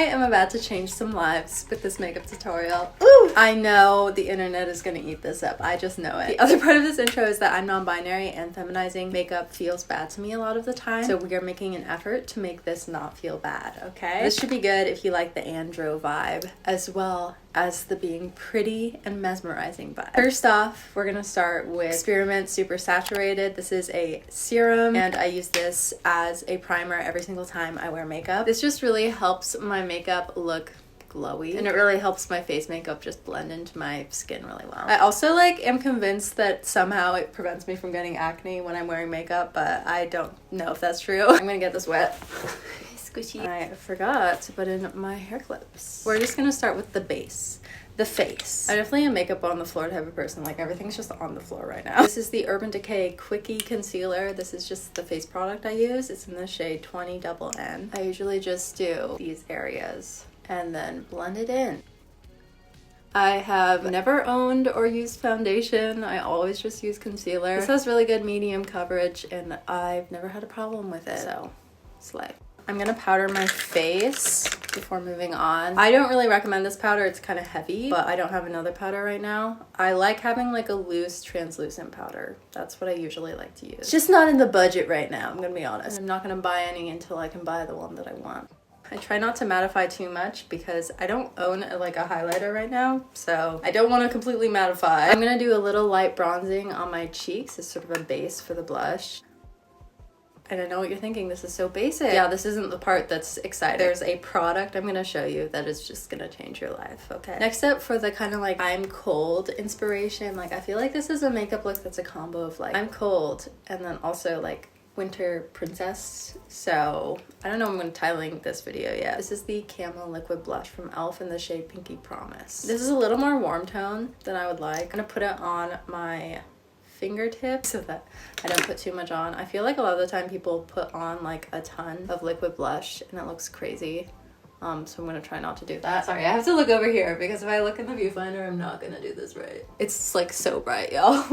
am about to change some lives with this makeup tutorial. Ooh! I know the internet is gonna eat this up. I just know it. The other part of this intro is that I'm non-binary and feminizing makeup feels bad to me a lot of the time. So we are making an effort to make this not feel bad, okay? This should be good if you like the andro vibe as well as the being pretty and mesmerizing vibe. First off, we're gonna start with Experiment Super Saturated. This is a serum and I use this as a primer every single time I wear makeup. This just really helps my makeup look glowy and it really helps my face makeup just blend into my skin really well. I also am convinced that somehow it prevents me from getting acne when I'm wearing makeup, but I don't know if that's true. I'm gonna get this wet. Squishy. I forgot to put in my hair clips. We're just gonna start with the base. The face. I definitely am makeup on the floor type of person. Like everything's just on the floor right now. This is the Urban Decay Quickie Concealer. This is just the face product I use. It's in the shade 20 Double N. I usually just do these areas and then blend it in. I have never owned or used foundation. I always just use concealer. This has really good medium coverage and I've never had a problem with it. So, slay. I'm gonna powder my face before moving on. I don't really recommend this powder. It's kind of heavy, but I don't have another powder right now. I like having a loose translucent powder. That's what I usually like to use. It's just not in the budget right now, I'm gonna be honest. I'm not gonna buy any until I can buy the one that I want. I try not to mattify too much because I don't own a highlighter right now, so I don't want to completely mattify. I'm gonna do a little light bronzing on my cheeks as sort of a base for the blush. And I know what you're thinking, this is so basic. Yeah, this isn't the part that's exciting. There's a product I'm gonna show you that is just gonna change your life, okay? Next up, for the kind of I'm cold inspiration, I feel like this is a makeup look that's a combo of I'm cold and then also winter princess. So I don't know if I'm gonna tie link this video yet. This is the Camo Liquid Blush from e.l.f. in the shade Pinky Promise. This is a little more warm tone than I would like. I'm gonna put it on my fingertips so that I don't put too much on. I feel like a lot of the time people put on a ton of liquid blush and it looks crazy. So I'm gonna try not to do that. Sorry, I have to look over here because if I look in the viewfinder, I'm not gonna do this right. It's so bright, y'all.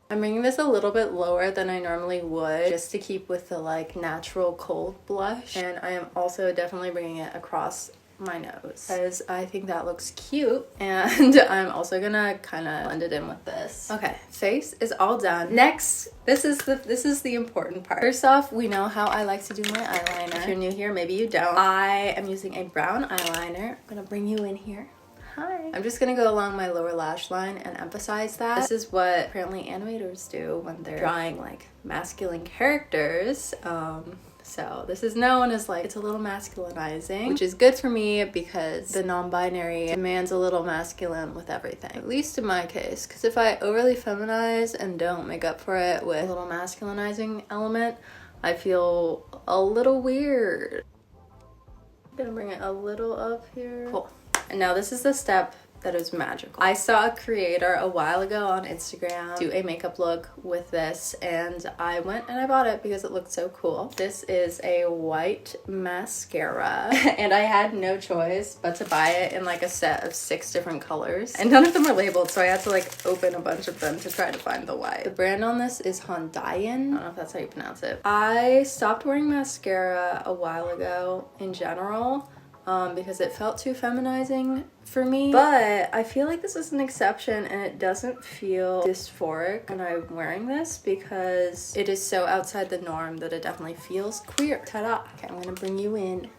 I'm bringing this a little bit lower than I normally would just to keep with the natural cold blush. And I am also definitely bringing it across my nose because I think that looks cute, and I'm also gonna kind of blend it in with this. Okay, face is all done. Next, this is the important part. First off, we know how I like to do my eyeliner. If you're new here, maybe you don't. I am using a brown eyeliner. I'm gonna bring you in here. Hi. I'm just gonna go along my lower lash line and emphasize that. This is what apparently animators do when they're drawing masculine characters. So this is known as it's a little masculinizing, which is good for me because the non-binary demands a little masculine with everything, at least in my case. Because if I overly feminize and don't make up for it with a little masculinizing element, I feel a little weird. I'm gonna bring it a little up here. Cool. And now this is the step that is magical. I saw a creator a while ago on Instagram do a makeup look with this and I went and I bought it because it looked so cool. This is a white mascara and I had no choice but to buy it in a set of 6 different colors and none of them were labeled, so I had to open a bunch of them to try to find the white. The brand on this is Hondayan. I don't know if that's how you pronounce it. I stopped wearing mascara a while ago in general because it felt too feminizing for me, but I feel like this is an exception and it doesn't feel dysphoric when I'm wearing this because it is so outside the norm that it definitely feels queer. Ta-da! Okay, I'm gonna bring you in.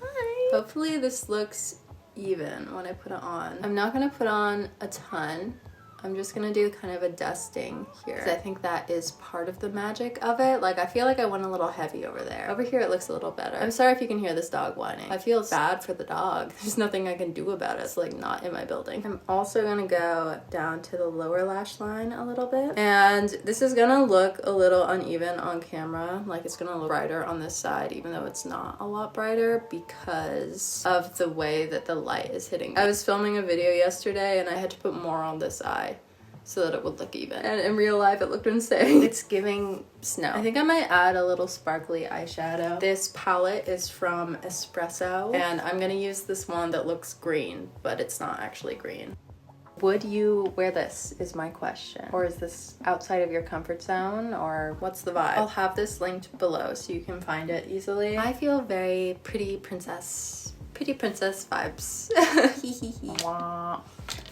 Hi! Hopefully this looks even when I put it on. I'm not gonna put on a ton. I'm just gonna do kind of a dusting here. I think that is part of the magic of it. I feel like I went a little heavy over there. Over here it looks a little better. I'm sorry if you can hear this dog whining. I feel bad for the dog. There's nothing I can do about it. It's not in my building. I'm also gonna go down to the lower lash line a little bit. And this is gonna look a little uneven on camera. It's gonna look brighter on this side, even though it's not a lot brighter because of the way that the light is hitting me. I was filming a video yesterday and I had to put more on this eye so that it would look even. And in real life, it looked insane. It's giving snow. I think I might add a little sparkly eyeshadow. This palette is from Espresso, and I'm gonna use this one that looks green, but it's not actually green. Would you wear this is my question. Or is this outside of your comfort zone, or what's the vibe? I'll have this linked below so you can find it easily. I feel very pretty princess pretty princess vibes.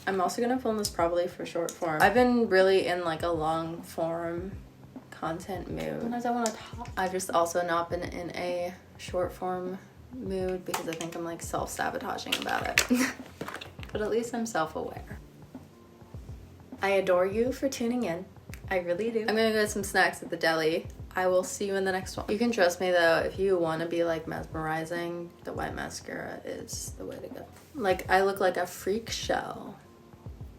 I'm also gonna film this probably for short form. I've been really in like a long form content mood. Sometimes I want to talk. I've just also not been in a short form mood because I think I'm like self-sabotaging about it. But at least I'm self-aware. I adore you for tuning in. I really do. I'm gonna go get some snacks at the deli. I will see you in the next one. You can trust me though, if you want to be like mesmerizing, the white mascara is the way to go. Like, I look like a freak show.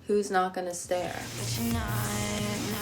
Who's not gonna stare? But you're not.